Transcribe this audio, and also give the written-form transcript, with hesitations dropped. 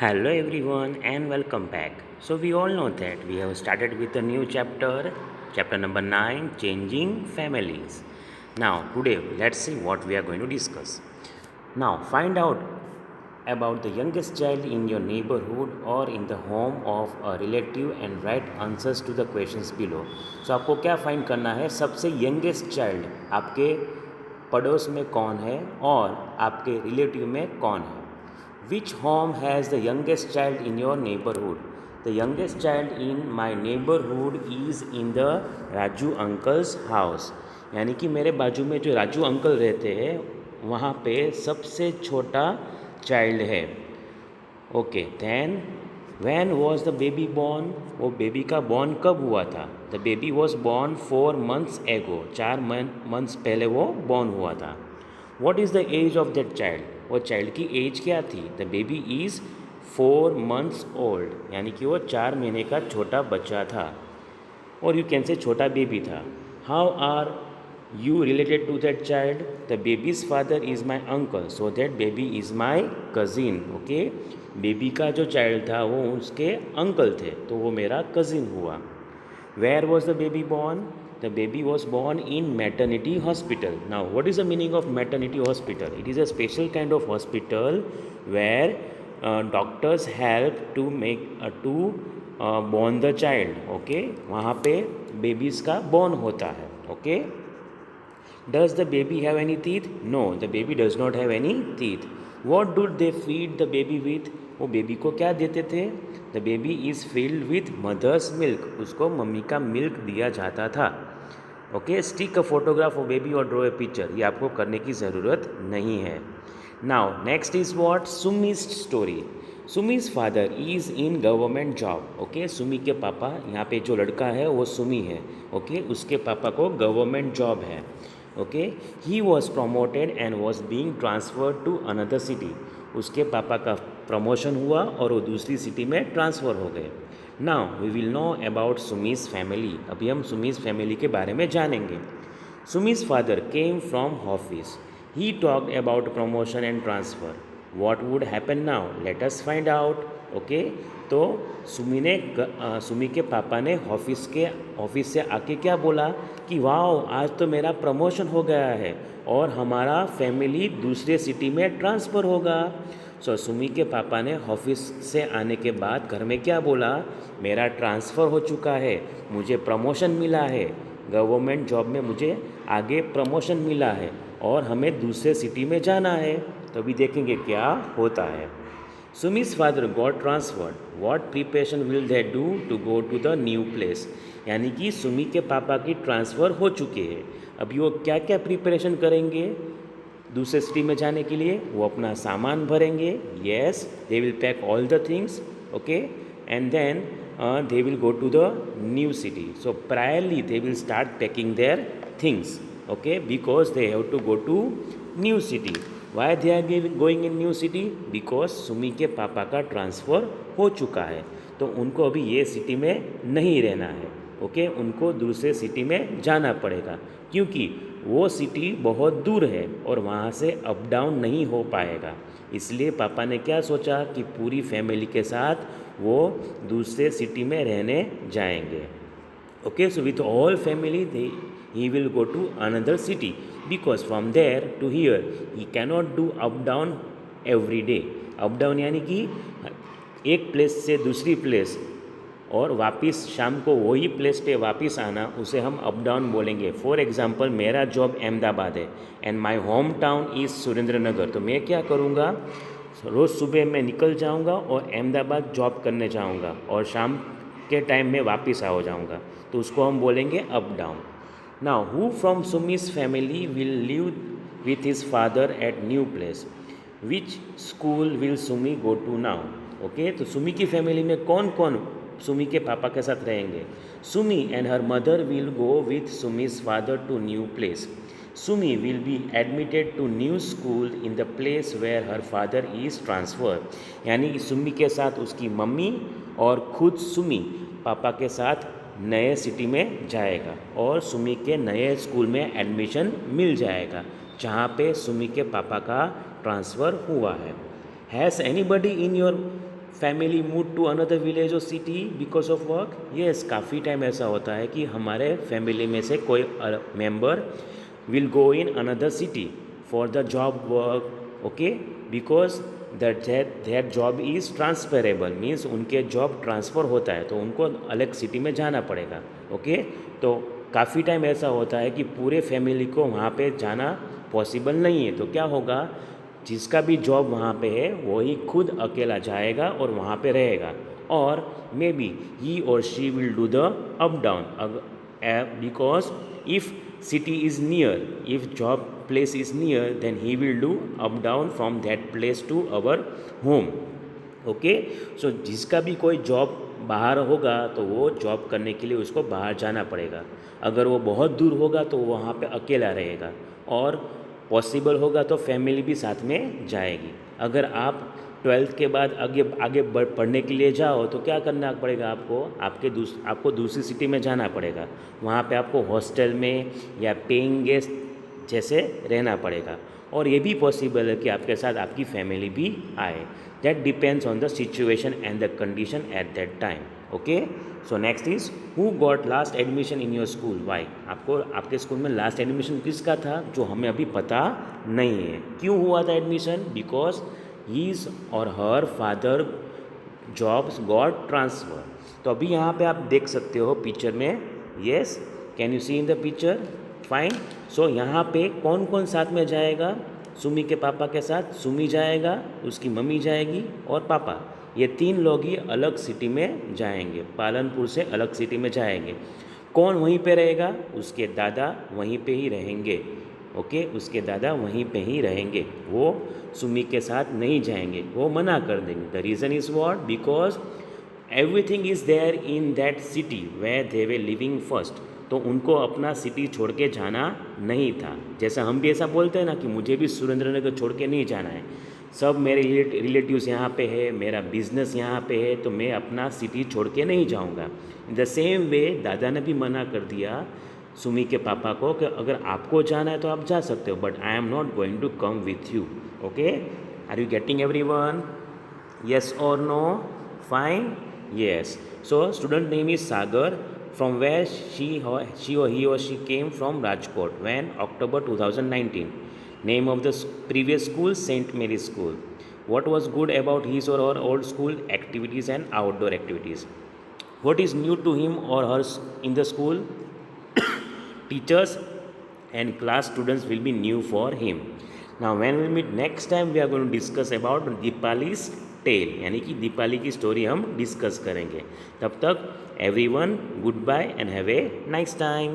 Hello everyone and welcome back. So we all know that we have started with a new chapter number 9, changing families. Now today let's see what we are going to discuss. Now find out about the youngest child in your neighborhood or in the home of a relative and write answers to the questions below. So आपको क्या find करना है, सबसे youngest child आपके पड़ोस में कौन है और आपके रिलेटिव में कौन है. Which home has the youngest child in your neighborhood? The youngest child in my neighborhood is in the Raju uncles house. यानी कि मेरे बाजू में जो राजू अंकल रहते हैं वहाँ पे सबसे छोटा चाइल्ड है. Okay then when was the baby born. वो बेबी का बॉर्न कब हुआ था? The baby was born 4 months एगो. 4 months पहले वो बॉर्न हुआ था. What is the age of that child? वो चाइल्ड की एज क्या थी? The baby is 4 months old. यानी कि वो 4 महीने का छोटा बच्चा था और यू कैन से छोटा बेबी था. How are you related to that child? The baby's father is my uncle, so that baby is my cousin. Okay, baby का जो चाइल्ड था वो उसके अंकल थे तो वो मेरा कज़िन हुआ. Where was the baby born? The baby was born in maternity hospital. Now, what is the meaning of maternity hospital? It is a special kind of hospital where doctors help to make born the child. Okay, वहाँ पे babies का born होता है. Okay. Does the baby have any teeth? No, the baby does not have any teeth. What do they feed the baby with? वो baby को क्या देते थे? The baby is filled with mother's milk. उसको mummy का milk दिया जाता था. Okay, stick a photograph of baby और ड्रॉ ए पिक्चर. ये आपको करने की ज़रूरत नहीं है. Now next is what? Sumi's story. Sumi's father is in government job. Okay, Sumi के पापा, यहाँ पे जो लड़का है वो सुमी है. ओके, उसके पापा को गवर्नमेंट जॉब है. Okay, he was promoted and was being transferred to another city. उसके पापा का प्रमोशन हुआ और वो दूसरी सिटी में ट्रांसफ़र हो गए. Now we will know about Sumi's family. अभी हम सुमीज फैमिली के बारे में जानेंगे. Sumi's father came from office. He talked about promotion and transfer. What would happen now? Let us find out. Okay, तो सुमी के पापा ने ऑफिस से आके क्या बोला कि वाह, आज तो मेरा प्रमोशन हो गया है और हमारा फैमिली दूसरे सिटी में ट्रांसफ़र होगा. सो सुमी के पापा ने ऑफिस से आने के बाद घर में क्या बोला? मेरा ट्रांसफ़र हो चुका है, मुझे प्रमोशन मिला है, गवर्नमेंट जॉब में मुझे आगे प्रमोशन मिला है और हमें दूसरे सिटी में जाना है. तो अभी देखेंगे क्या होता है. Sumi's father got transferred. What preparation will they do to go to the new place? यानी कि सुमी के पापा की ट्रांसफ़र हो चुके हैं. अभी वो क्या क्या प्रिपरेशन करेंगे दूसरे सिटी में जाने के लिए? वो अपना सामान भरेंगे. Yes, they will pack all the things. Okay, and then they will go to the new city. So priorly they will start packing their things. Okay, because they have to go to new city. Why they are going in new city? Because Sumi के पापा का transfer हो चुका है तो उनको अभी ये सिटी में नहीं रहना है. ओके, उनको दूसरे सिटी में जाना पड़ेगा क्योंकि वो सिटी बहुत दूर है और वहाँ से अप डाउन नहीं हो पाएगा. इसलिए पापा ने क्या सोचा कि पूरी फैमिली के साथ वो दूसरे सिटी में रहने जाएंगे. Okay, so with all family he will go to another city because from there to here he cannot do up down every day. Up down यानी कि एक प्लेस से दूसरी प्लेस और वापस शाम को वही प्लेस पे वापस आना, उसे हम अप डाउन बोलेंगे. फॉर एग्ज़ाम्पल, मेरा जॉब अहमदाबाद है and my home town is Surendranagar. तो मैं क्या करूँगा, रोज़ सुबह मैं निकल जाऊँगा और अहमदाबाद जॉब करने जाऊँगा और शाम के टाइम में वापस आ जाऊँगा. तो उसको हम बोलेंगे up down. Now who from Sumi's family will live with his father at new place? Which school will Sumi go to now? Okay, तो सुमी की फैमिली में कौन कौन सुमी के पापा के साथ रहेंगे? Sumi and her mother will go with Sumi's father to new place. Sumi will be admitted to new school in the place where her father is transfer. यानी सुमी के साथ उसकी मम्मी और खुद सुमी पापा के साथ नए सिटी में जाएगा और सुमी के नए स्कूल में एडमिशन मिल जाएगा जहाँ पे सुमी के पापा का ट्रांसफ़र हुआ है. Has anybody in your family move to another village और city because of work? Yes, काफ़ी टाइम ऐसा होता है कि हमारे फैमिली में से कोई member will go in another city for the job work, okay, because that job is transferable, means उनके जॉब ट्रांसफ़र होता है तो उनको अलग सिटी में जाना पड़ेगा. ओके, तो काफ़ी टाइम ऐसा होता है कि पूरे फैमिली को वहाँ पे जाना पॉसिबल नहीं है. तो क्या होगा, जिसका भी जॉब वहाँ पे है वही खुद अकेला जाएगा और वहाँ पे रहेगा. और मे बी ही और she will do the up down, because if city is near, if job place is near, then he will do up down from that place to our home. Okay, so जिसका भी कोई job बाहर होगा तो वो job करने के लिए उसको बाहर जाना पड़ेगा. अगर वो बहुत दूर होगा तो वहाँ पे अकेला रहेगा, और पॉसिबल होगा तो फैमिली भी साथ में जाएगी. अगर आप 12th के बाद आगे पढ़ने के लिए जाओ तो क्या करना पड़ेगा आपको, आपको दूसरी सिटी में जाना पड़ेगा. वहाँ पे आपको हॉस्टल में या पेइंग गेस्ट जैसे रहना पड़ेगा. और ये भी पॉसिबल है कि आपके साथ आपकी फैमिली भी आए. That depends on the situation and the condition at that time. Okay, so next is who got last admission in your school, why? आपको आपके स्कूल में लास्ट एडमिशन किसका था जो हमें अभी पता नहीं है. क्यों हुआ था एडमिशन? बिकॉज his और her father jobs got transfer. तो अभी यहाँ पे आप देख सकते हो पिक्चर में. Yes, can you see in the picture? Fine. So यहाँ पे कौन कौन साथ में जाएगा? सुमी के पापा के साथ सुमी जाएगा, उसकी मम्मी जाएगी और पापा. ये 3 लोग ही अलग सिटी में जाएंगे, पालनपुर से अलग सिटी में जाएंगे. कौन वहीं पे रहेगा? उसके दादा वहीं पे ही रहेंगे. ओके, उसके दादा वहीं पे ही रहेंगे, वो सुमी के साथ नहीं जाएंगे, वो मना कर देंगे. The reason is what? Because everything is there in that city where they were living first. तो उनको अपना सिटी छोड़ के जाना नहीं था. जैसा हम भी ऐसा बोलते हैं ना कि मुझे भी सुरेंद्रनगर छोड़ के नहीं जाना है, सब मेरे रिलेटिव्स यहाँ पे है, मेरा बिजनेस यहाँ पे है, तो मैं अपना सिटी छोड़ के नहीं जाऊँगा. इन द सेम वे दादा ने भी मना कर दिया सुमी के पापा को कि अगर आपको जाना है तो आप जा सकते हो, but I am not going to come with you. Okay, are you getting everyone? Yes और no? Fine. Yes. So student name is Sagar. From where she or he or she came from Rajkot. When? October 2019. Name of the previous school, St. Mary's School. What was good about his or her old school? Activities and outdoor activities. What is new to him or her in the school? Teachers and class students will be new for him. Now when we meet next time, we are going to discuss about Deepali's tale, यानी कि दीपाली की story हम discuss करेंगे. तब तक everyone, goodbye and have a nice time.